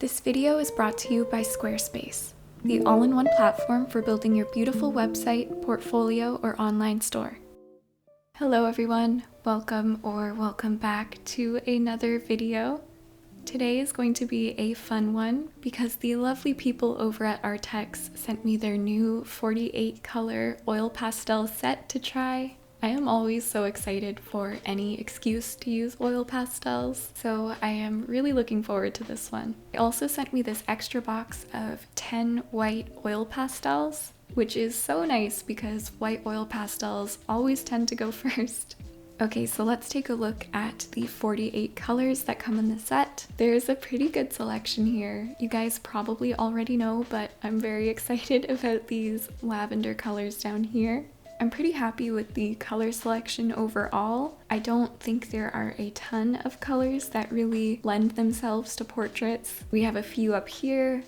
This video is brought to you by Squarespace, the all-in-one platform for building your beautiful website, portfolio, or online store. Hello everyone, welcome back to another video. Today is going to be a fun one because the lovely people over at Arrtx sent me their new 48 color oil pastel set to try. I am always so excited for any excuse to use oil pastels, so I am really looking forward to this one. They also sent me this extra box of 10 white oil pastels, which is so nice because white oil pastels always tend to go first. Okay, so let's take a look at the 48 colors that come in the set. There's a pretty good selection here. You guys probably already know, but I'm very excited about these lavender colors down here. I'm pretty happy with the color selection overall. I don't think there are a ton of colors that really lend themselves to portraits. We have a few up here,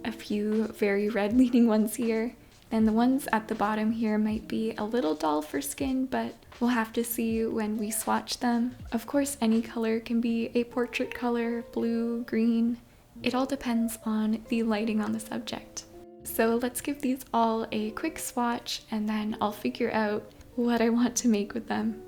a few very red leaning ones here, and the ones at the bottom here might be a little dull for skin, but we'll have to see when we swatch them. Of course, any color can be a portrait color, blue, green. It all depends on the lighting on the subject. So let's give these all a quick swatch and then I'll figure out what I want to make with them.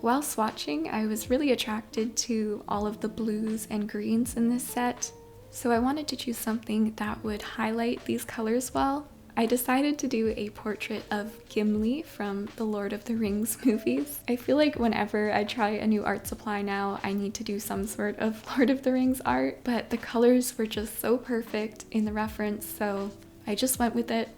While swatching, I was really attracted to all of the blues and greens in this set, so I wanted to choose something that would highlight these colors well. I decided to do a portrait of Gimli from the Lord of the Rings movies. I feel like whenever I try a new art supply now, I need to do some sort of Lord of the Rings art, but the colors were just so perfect in the reference, so I just went with it.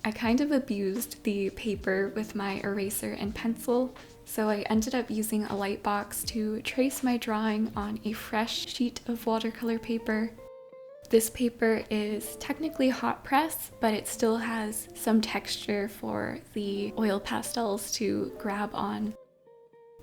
I kind of abused the paper with my eraser and pencil, so I ended up using a light box to trace my drawing on a fresh sheet of watercolor paper. This paper is technically hot press, but it still has some texture for the oil pastels to grab on.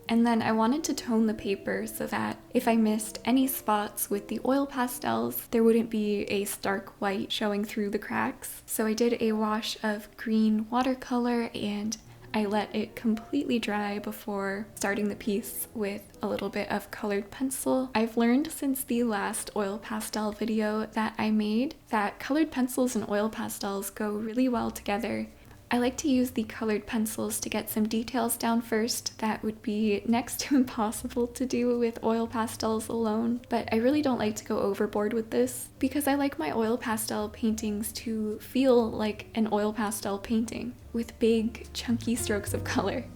And then I wanted to tone the paper so that if I missed any spots with the oil pastels, there wouldn't be a stark white showing through the cracks. So I did a wash of green watercolor and I let it completely dry before starting the piece with a little bit of colored pencil. I've learned since the last oil pastel video that I made that colored pencils and oil pastels go really well together. I like to use the colored pencils to get some details down first that would be next to impossible to do with oil pastels alone, but I really don't like to go overboard with this because I like my oil pastel paintings to feel like an oil pastel painting with big chunky strokes of color.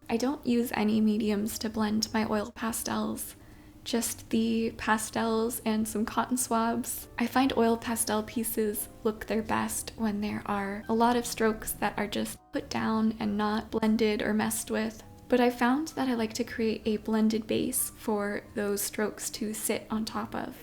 I don't use any mediums to blend my oil pastels, just the pastels and some cotton swabs. I find oil pastel pieces look their best when there are a lot of strokes that are just put down and not blended or messed with. But I found that I like to create a blended base for those strokes to sit on top of.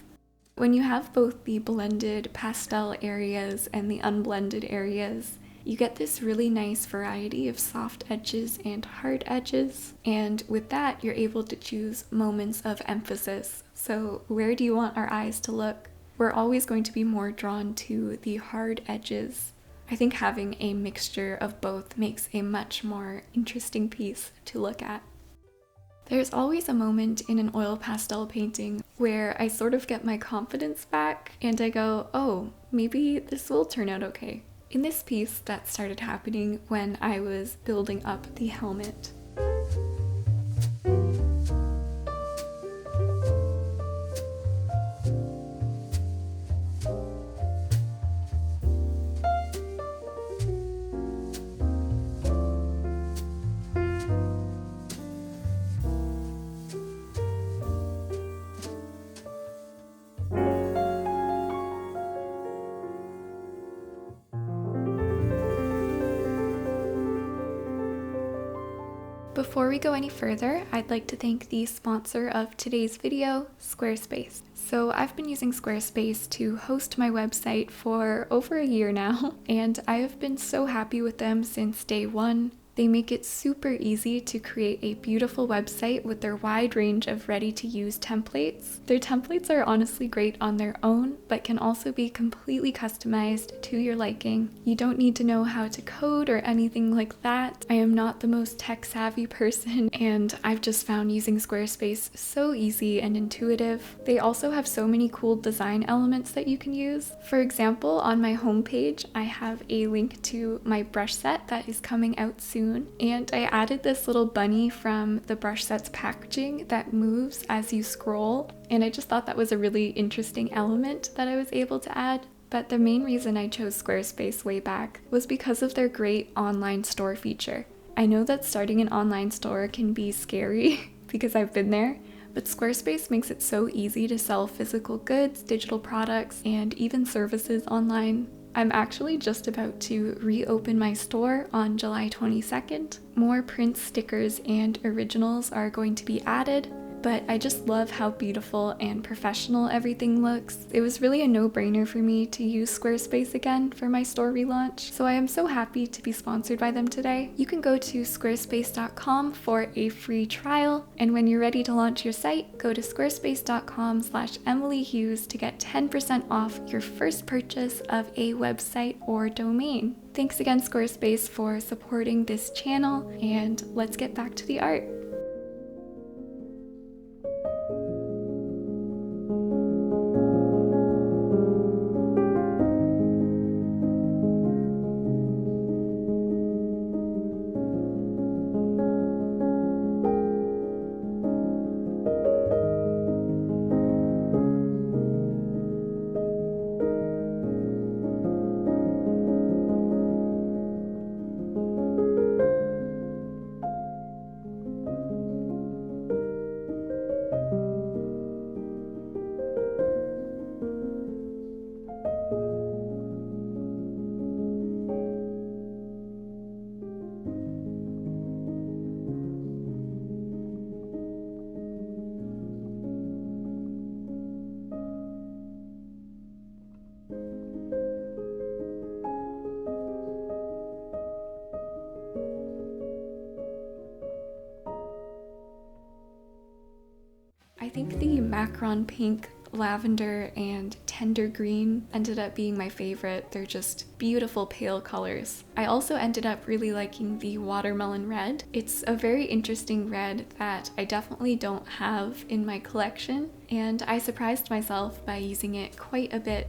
When you have both the blended pastel areas and the unblended areas, you get this really nice variety of soft edges and hard edges, and with that you're able to choose moments of emphasis. So where do you want our eyes to look? We're always going to be more drawn to the hard edges. I think having a mixture of both makes a much more interesting piece to look at. There's always a moment in an oil pastel painting where I sort of get my confidence back and I go, oh, maybe this will turn out okay. In this piece, that started happening when I was building up the helmet. Before we go any further, I'd like to thank the sponsor of today's video, Squarespace. So I've been using Squarespace to host my website for over a year now, and I have been so happy with them since day one. They make it super easy to create a beautiful website with their wide range of ready-to-use templates. Their templates are honestly great on their own, but can also be completely customized to your liking. You don't need to know how to code or anything like that. I am not the most tech-savvy person, and I've just found using Squarespace so easy and intuitive. They also have so many cool design elements that you can use. For example, on my homepage, I have a link to my brush set that is coming out soon. And I added this little bunny from the brush set's packaging that moves as you scroll, and I just thought that was a really interesting element that I was able to add. But the main reason I chose Squarespace way back was because of their great online store feature. I know that starting an online store can be scary because I've been there, but Squarespace makes it so easy to sell physical goods, digital products, and even services online. I'm actually just about to reopen my store on July 22nd. More prints, stickers, and originals are going to be added, but I just love how beautiful and professional everything looks. It was really a no-brainer for me to use Squarespace again for my store relaunch, so I am so happy to be sponsored by them today. You can go to squarespace.com for a free trial, and when you're ready to launch your site, go to squarespace.com/EmilyHughes to get 10% off your first purchase of a website or domain. Thanks again, Squarespace, for supporting this channel, and let's get back to the art. I think the macaron pink, lavender, and tender green ended up being my favorite. They're just beautiful pale colors. I also ended up really liking the watermelon red. It's a very interesting red that I definitely don't have in my collection, and I surprised myself by using it quite a bit.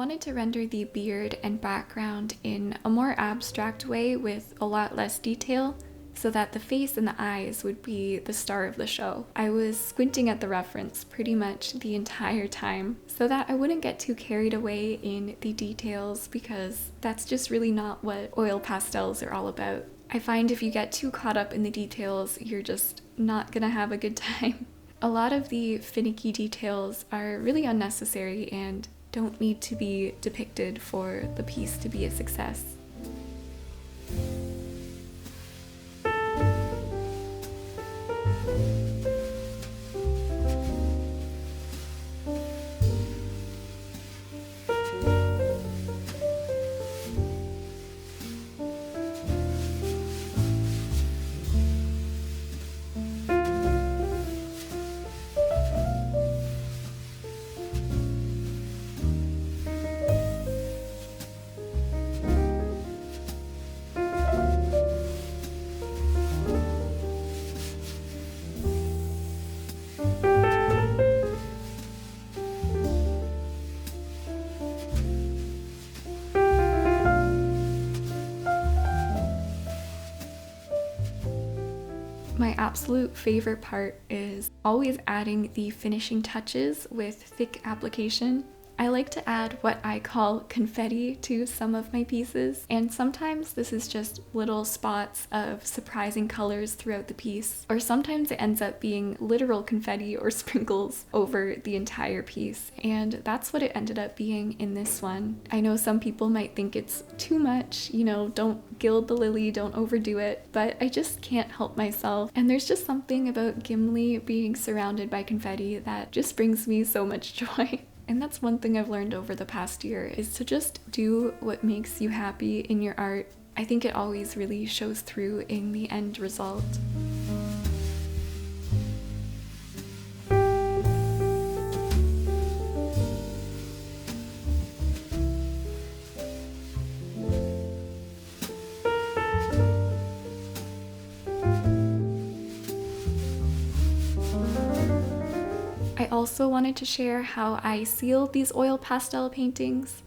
wanted to render the beard and background in a more abstract way with a lot less detail, so that the face and the eyes would be the star of the show. I was squinting at the reference pretty much the entire time so that I wouldn't get too carried away in the details, because that's just really not what oil pastels are all about. I find if you get too caught up in the details, you're just not gonna have a good time. A lot of the finicky details are really unnecessary and don't need to be depicted for the piece to be a success. My absolute favorite part is always adding the finishing touches with thick application. I like to add what I call confetti to some of my pieces, and sometimes this is just little spots of surprising colors throughout the piece, or sometimes it ends up being literal confetti or sprinkles over the entire piece, and that's what it ended up being in this one. I know some people might think it's too much, you know, don't gild the lily, don't overdo it, but I just can't help myself, and there's just something about Gimli being surrounded by confetti that just brings me so much joy. And that's one thing I've learned over the past year, is to just do what makes you happy in your art. I think it always really shows through in the end result. I also wanted to share how I sealed these oil pastel paintings.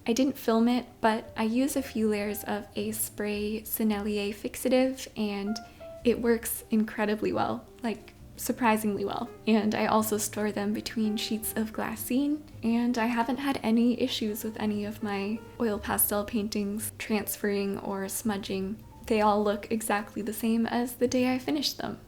I didn't film it, but I use a few layers of a spray Sennelier fixative, and it works incredibly well, like surprisingly well. And I also store them between sheets of glassine, and I haven't had any issues with any of my oil pastel paintings transferring or smudging. They all look exactly the same as the day I finished them.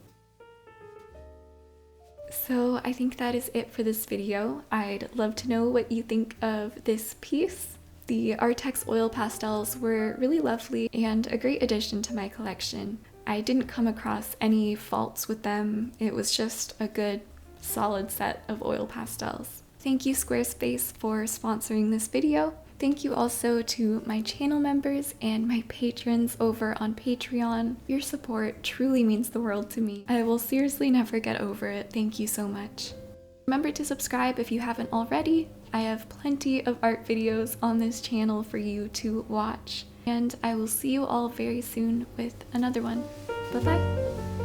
So I think that is it for this video. I'd love to know what you think of this piece. The Arrtx oil pastels were really lovely and a great addition to my collection. I didn't come across any faults with them. It was just a good, solid set of oil pastels. Thank you, Squarespace, for sponsoring this video. Thank you also to my channel members and my patrons over on Patreon. Your support truly means the world to me. I will seriously never get over it. Thank you so much. Remember to subscribe if you haven't already. I have plenty of art videos on this channel for you to watch. And I will see you all very soon with another one. Bye-bye.